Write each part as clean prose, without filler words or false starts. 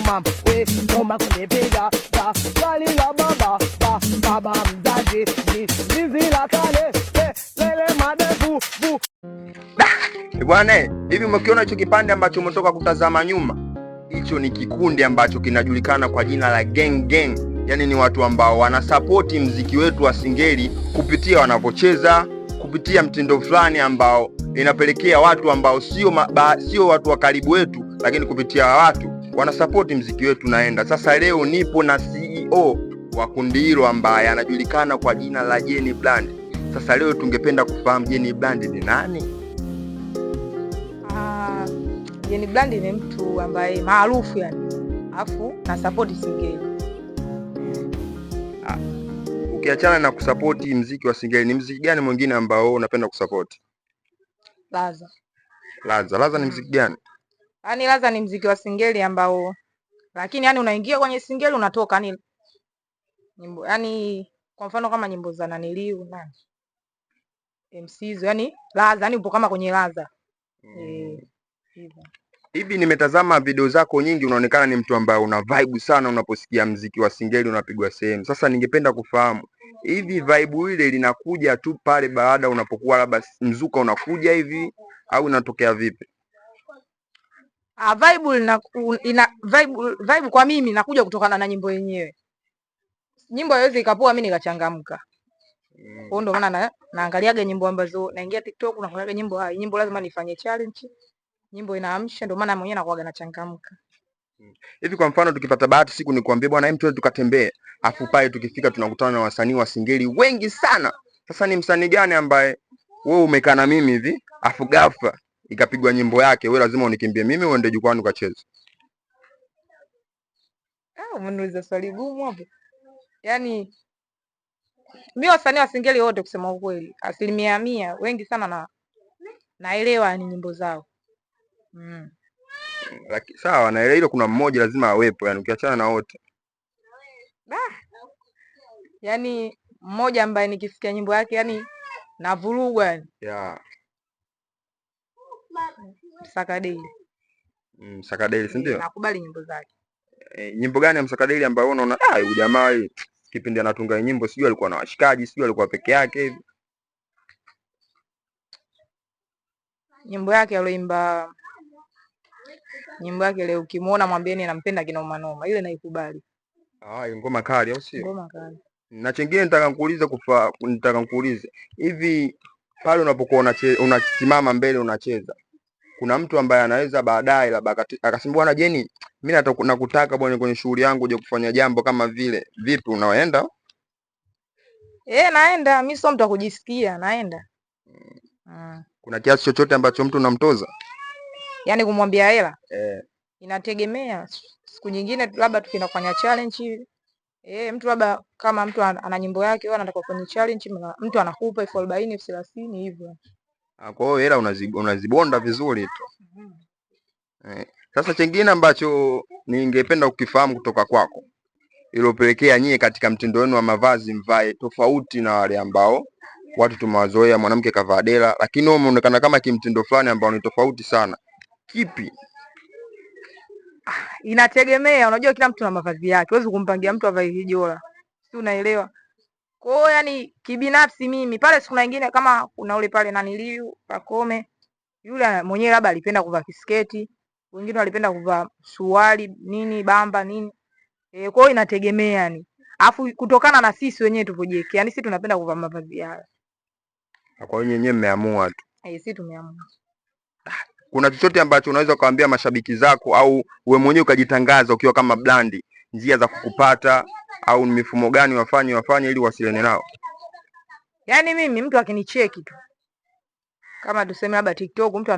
mama we ngoma kunipiga ba swali la baba ba baba mzazi zizi la kale lele madevu bu. Bwana, hivi umekiona hicho kipande ambacho umetoka kutazama nyuma? Hicho ni kikundi ambacho kinajulikana kwa jina la Gang Gang. Yaani ni watu ambao wanasapoti mziki wetu wa Singeli kupitia wanavyocheza, kupitia mtindo fulani ambao inapelekea watu ambao sio watu wa karibu wetu, lakini kupitia watu wanasapoti mziki wetu naenda. Sasa leo nipo na CEO wa kundi hilo ambaye anajulikana kwa jina la Jenny Brand. Sasa leo tungependa kufahamu Jenny Brand ni nani? Jenny Brand ni mtu ambaye maarufu yani. Alafu na support Singeli. Ukiachana na kusapoti mziki wa Singeli, ni mziki gani mwingine ambao unapenda kusapoti? Laza. Laza ni mziki gani? Yaani Laza ni mziki wa Singeli ambao lakini yani unaingia kwenye Singeli unatoka yani nyimbo yani kwa mfano kama nyimbo za Naniliu nani? MCs yani Laza yani upo kama kwenye Laza. Hivi nimetazama video zako nyingi, unaonekana ni mtu ambaye una vibe sana unaposikia mziki wa Singeli unapigwa sehemu. Sasa ningependa kufahamu, hivi vibe ile linakuja tu pale baada unapokuwa labda mzuka unakuja hivi au inatokea vipi? Vibe kwa mimi nakuja kutokana na nyimbo yenyewe. Nyimbo haiwezi ikapoa mimi nikachangamka. Kwa ndo maana naangaliaga nyimbo ambazo naingia TikTok naangalia nyimbo lazima nifanye challenge. Nyimbo inaamsha, ndio maana mwenyewe nakuaga nachangamka. Hivi kwa mfano tukipata bahati siku nikwambie bwana hem tuende tukatembee, afu pale tukifika tunakutana na wasanii wa Singeli wengi sana. Sasa ni msanii gani ambaye wewe umekaa na mimi hivi, afu ghafla ikapigwa nyimbo yake, wewe lazima unikimbie mimi uende jukwani ukacheze? Umeniuliza swali gumu hapo. Yaani mimi wasanii wa Singeli wote kusema ukweli, 100% wengi sana naelewa ni nyimbo zao. Sawa, na ile kuna mmoja lazima awepo, yani ukiachana na wote. Yaani mmoja ambaye nikisikia nyimbo yake yani navurugwa yani. Yeah. Msakadeli. Msakadeli, si ndio? Nakubali nyimbo zake. Nyimbo gani ya Msakadeli ambayo unaona huyu jamaa kipindi anatunga nyimbo sijui alikuwa na washikaji, sijui alikuwa peke yake hivi? Nyimbo yake aloimba leo ukimuona mwambieni nampenda kinoma noma, ile naikubali. Ngoma kali au sio? Ngoma kali. Na chengine nitaka nikuulize hivi, pale unapokuwa unasimama mbele unacheza, kuna mtu ambaye anaweza baadaye labda akasema bwana Jenny, mimi nakutaka bwana kwenye shughuli yangu uje kufanya jambo kama vile, vipi unaenda? Naenda, mimi sio mtu wa kujisikia, naenda. Kuna kiasi chochote ambacho mtu unamtoza? Yaani kumwambia hela? Inategemea. Siku nyingine labda tukienda kufanya challenge. Mtu labda kama mtu ana nyimbo yake wewe anataka kufanya challenge, mtu anakupa 40,000, 30,000 hivyo. Kwa hiyo hela unazibonda vizuri tu. Sasa chengine ambacho ningependa kukifahamu kutoka kwako, iliyopelekea nyie katika mtindo wenu wa mavazi mvae tofauti na wale ambao watu tumewazoea, mwanamke kavaa dela, lakini wewe umeonekana kama kimtindo fulani ambao ni tofauti sana. Kipi? Inategemea, unajua kila mtu na mavazi yake. Huwezi kumpangia mtu avae hijola. Si unaelewa? Kwa hiyo yani kibinafsi mimi pale siku nyingine kama kuna ule pale Naniliu Pakome, yule mwenyewe labda alipenda kuvaa kisketi, wengine walipenda kuvaa suruali nini bamba nini. Kwa hiyo inategemea yani. Alafu kutokana na sisi wenyewe tupojiwekea, yani sisi tunapenda kuvaa mavazi haya. Kwa hiyo nyenyewe mmeamua tu. Sisi tumeamua. Kuna chochote ambacho unaweza kuambia mashabiki zako au wewe mwenyewe ukajitangaza ukiwa kama Brand, njia za kukupata au ni mifumo gani wafanye ili wasiliane nao? Yaani mimi mtu akinicheki tu, kama tuseme labda TikTok mtu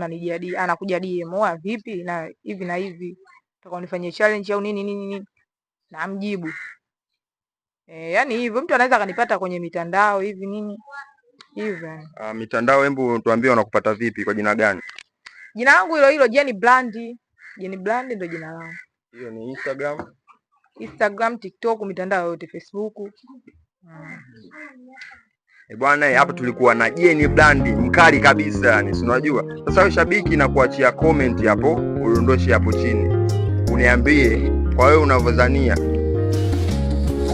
anakuja DM, vipi na hivi na hivi, nataka unifanyie challenge au nini namjibu. Yaani hivyo mtu anaweza kanipata kwenye mitandao hivi nini hivyo. Mitandao, hebu tuambie unakupata vipi, kwa jina gani? Jina langu hilo Jenny Brand. Jenny Brand ndio jina langu. Hiyo ni Instagram, TikTok, mitandao yote, Facebook. Bwana, hapa tulikuwa na Jenny Brand mkali kabisa, yani si unajua. Sasa wewe shabiki, na kuachia comment hapo, udondoshe hapo chini uniambie kwa wewe unavyodhania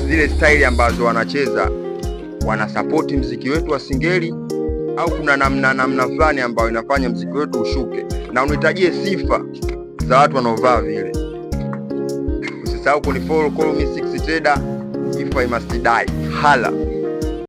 zile staili ambazo wanacheza wanasapoti mziki wetu wa Singeli, au kuna namna fulani ambayo inafanya mziki wetu ushuke? Na unitajie sifa za watu wanaovaa vile. Usisahau kunifollow, call me 6 Trader, if I must die. Hala.